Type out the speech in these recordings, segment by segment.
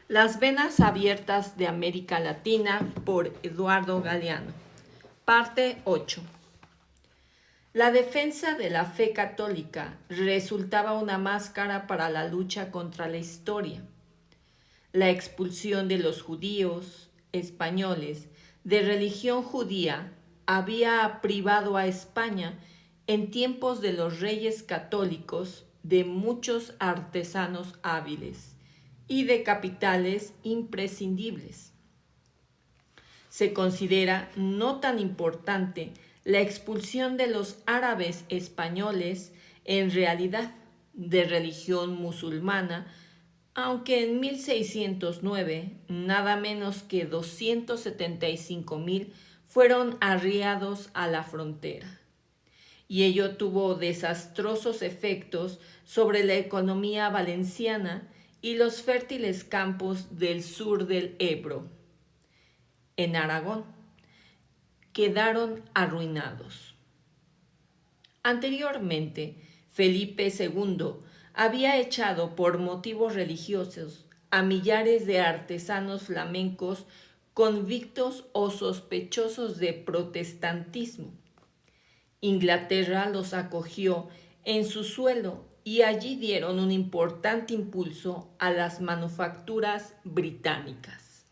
Las venas abiertas de América Latina por Eduardo Galeano. Parte 8. La defensa de la fe católica resultaba una máscara para la lucha contra la historia. La expulsión de los judíos españoles de religión judía había privado a España en tiempos de los reyes católicos de muchos artesanos hábiles y de capitales imprescindibles. Se considera no tan importante la expulsión de los árabes españoles en realidad de religión musulmana, aunque en 1609 nada menos que 275,000 fueron arriados a la frontera. Y ello tuvo desastrosos efectos sobre la economía valenciana y los fértiles campos del sur del Ebro. En Aragón quedaron arruinados. Anteriormente, Felipe II había echado por motivos religiosos a millares de artesanos flamencos convictos o sospechosos de protestantismo. Inglaterra los acogió en su suelo y allí dieron un importante impulso a las manufacturas británicas.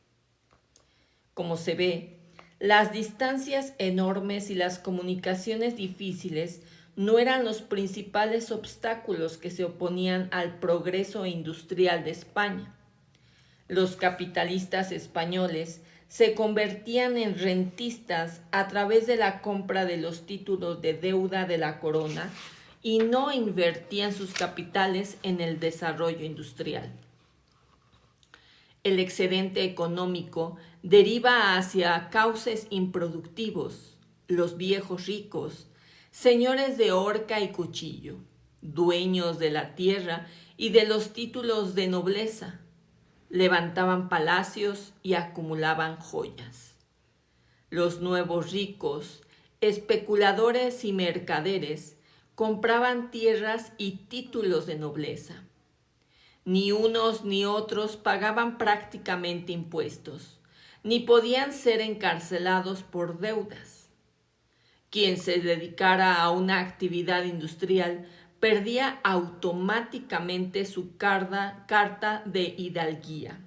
Como se ve, las distancias enormes y las comunicaciones difíciles no eran los principales obstáculos que se oponían al progreso industrial de España. Los capitalistas españoles se convertían en rentistas a través de la compra de los títulos de deuda de la corona y no invertían sus capitales en el desarrollo industrial. El excedente económico deriva hacia cauces improductivos, los viejos ricos, señores de horca y cuchillo, dueños de la tierra y de los títulos de nobleza, levantaban palacios y acumulaban joyas. Los nuevos ricos, especuladores y mercaderes, compraban tierras y títulos de nobleza. Ni unos ni otros pagaban prácticamente impuestos, ni podían ser encarcelados por deudas. Quien se dedicara a una actividad industrial perdía automáticamente su carta de hidalguía.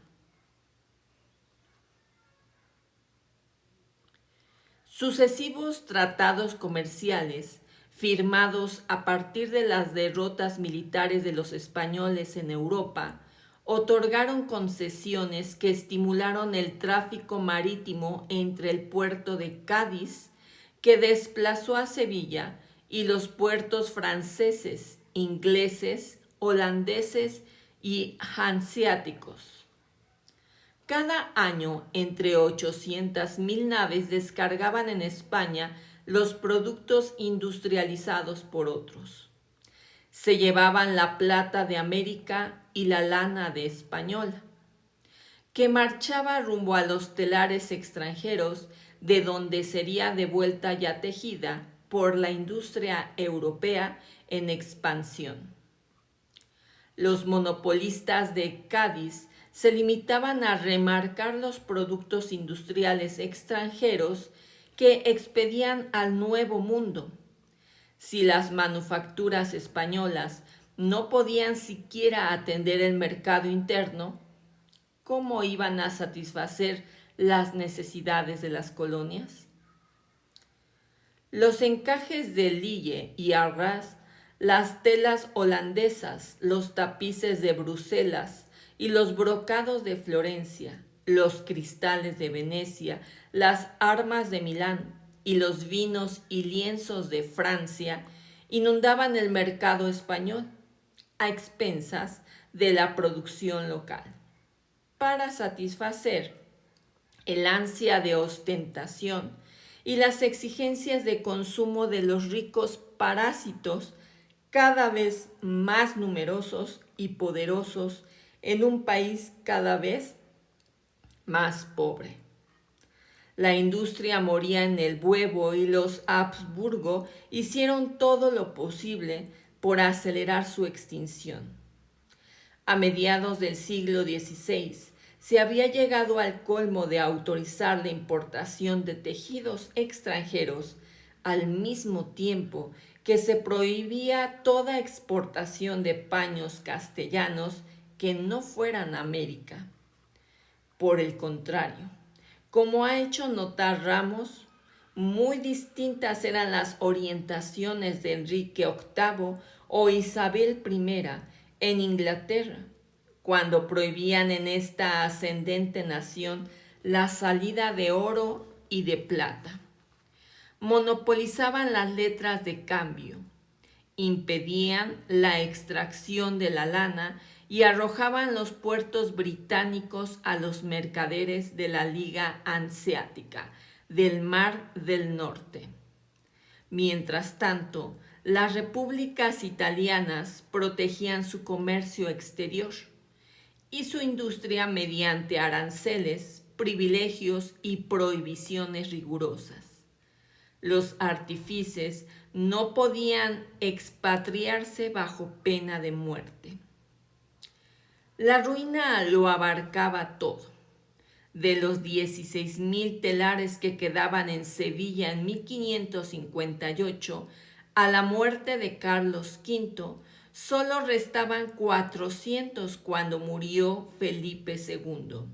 Sucesivos tratados comerciales firmados a partir de las derrotas militares de los españoles en Europa, otorgaron concesiones que estimularon el tráfico marítimo entre el puerto de Cádiz, que desplazó a Sevilla, y los puertos franceses, ingleses, holandeses y hanseáticos. Cada año, entre 800,000 naves descargaban en España los productos industrializados por otros. Se llevaban la plata de América y la lana de Española, que marchaba rumbo a los telares extranjeros, de donde sería devuelta ya tejida por la industria europea en expansión. Los monopolistas de Cádiz se limitaban a remarcar los productos industriales extranjeros que expedían al Nuevo Mundo. Si las manufacturas españolas no podían siquiera atender el mercado interno, ¿cómo iban a satisfacer las necesidades de las colonias? Los encajes de Lille y Arras, las telas holandesas, los tapices de Bruselas y los brocados de Florencia, los cristales de Venecia, las armas de Milán y los vinos y lienzos de Francia inundaban el mercado español a expensas de la producción local. Para satisfacer el ansia de ostentación y las exigencias de consumo de los ricos parásitos cada vez más numerosos y poderosos en un país cada vez más pobre. La industria moría en el huevo y los Habsburgo hicieron todo lo posible por acelerar su extinción. A mediados del siglo XVI se había llegado al colmo de autorizar la importación de tejidos extranjeros al mismo tiempo que se prohibía toda exportación de paños castellanos que no fueran a América. Por el contrario, como ha hecho notar Ramos, muy distintas eran las orientaciones de Enrique VIII o Isabel I en Inglaterra, cuando prohibían en esta ascendente nación la salida de oro y de plata. Monopolizaban las letras de cambio, impedían la extracción de la lana y arrojaban los puertos británicos a los mercaderes de la Liga Hanseática del Mar del Norte. Mientras tanto, las repúblicas italianas protegían su comercio exterior y su industria mediante aranceles, privilegios y prohibiciones rigurosas. Los artífices no podían expatriarse bajo pena de muerte. La ruina lo abarcaba todo. De los 16,000 telares que quedaban en Sevilla en 1558, a la muerte de Carlos V, solo restaban 400 cuando murió Felipe II.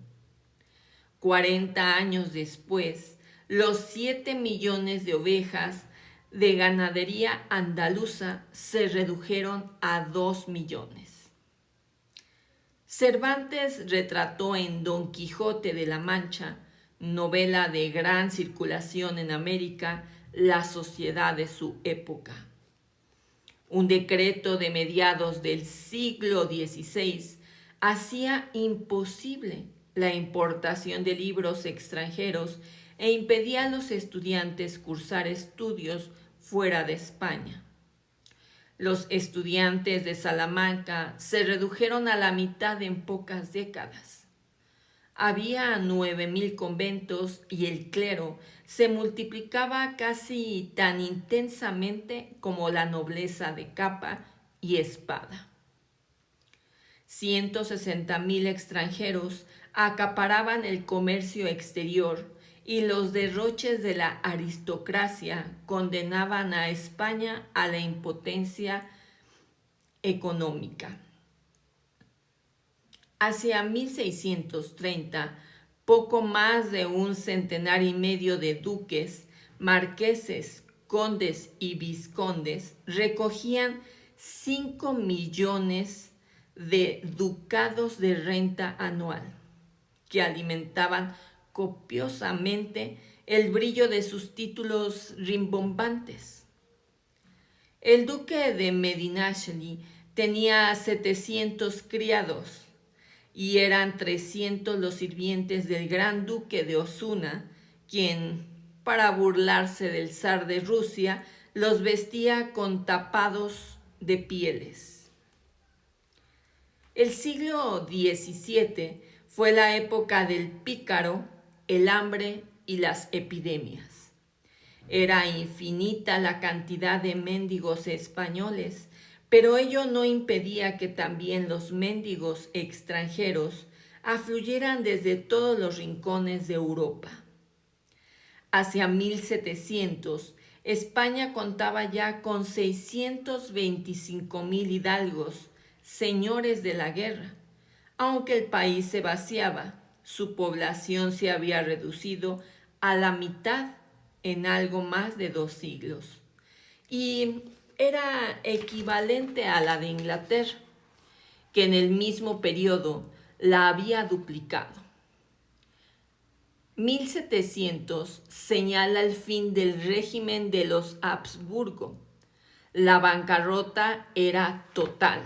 40 años después, los 7 millones de ovejas de ganadería andaluza se redujeron a 2 millones. Cervantes retrató en Don Quijote de la Mancha, novela de gran circulación en América, la sociedad de su época. Un decreto de mediados del siglo XVI hacía imposible la importación de libros extranjeros e impedía a los estudiantes cursar estudios fuera de España. Los estudiantes de Salamanca se redujeron a la mitad en pocas décadas. Había 9,000 conventos y el clero se multiplicaba casi tan intensamente como la nobleza de capa y espada. 160,000 extranjeros acaparaban el comercio exterior y los derroches de la aristocracia condenaban a España a la impotencia económica. Hacia 1630, poco más de 1,5 centenar de duques, marqueses, condes y vizcondes recogían 5 millones de ducados de renta anual, que alimentaban copiosamente el brillo de sus títulos rimbombantes. El duque de Medinaceli tenía 700 criados y eran 300 los sirvientes del gran duque de Osuna, quien, para burlarse del zar de Rusia, los vestía con tapados de pieles. El siglo XVII fue la época del pícaro, el hambre y las epidemias. Era infinita la cantidad de mendigos españoles, pero ello no impedía que también los mendigos extranjeros afluyeran desde todos los rincones de Europa. Hacia 1700, España contaba ya con 625,000 hidalgos, señores de la guerra. Aunque el país se vaciaba, su población se había reducido a la mitad en algo más de 2 siglos. Y era equivalente a la de Inglaterra, que en el mismo periodo la había duplicado. 1700 señala el fin del régimen de los Habsburgo. La bancarrota era total.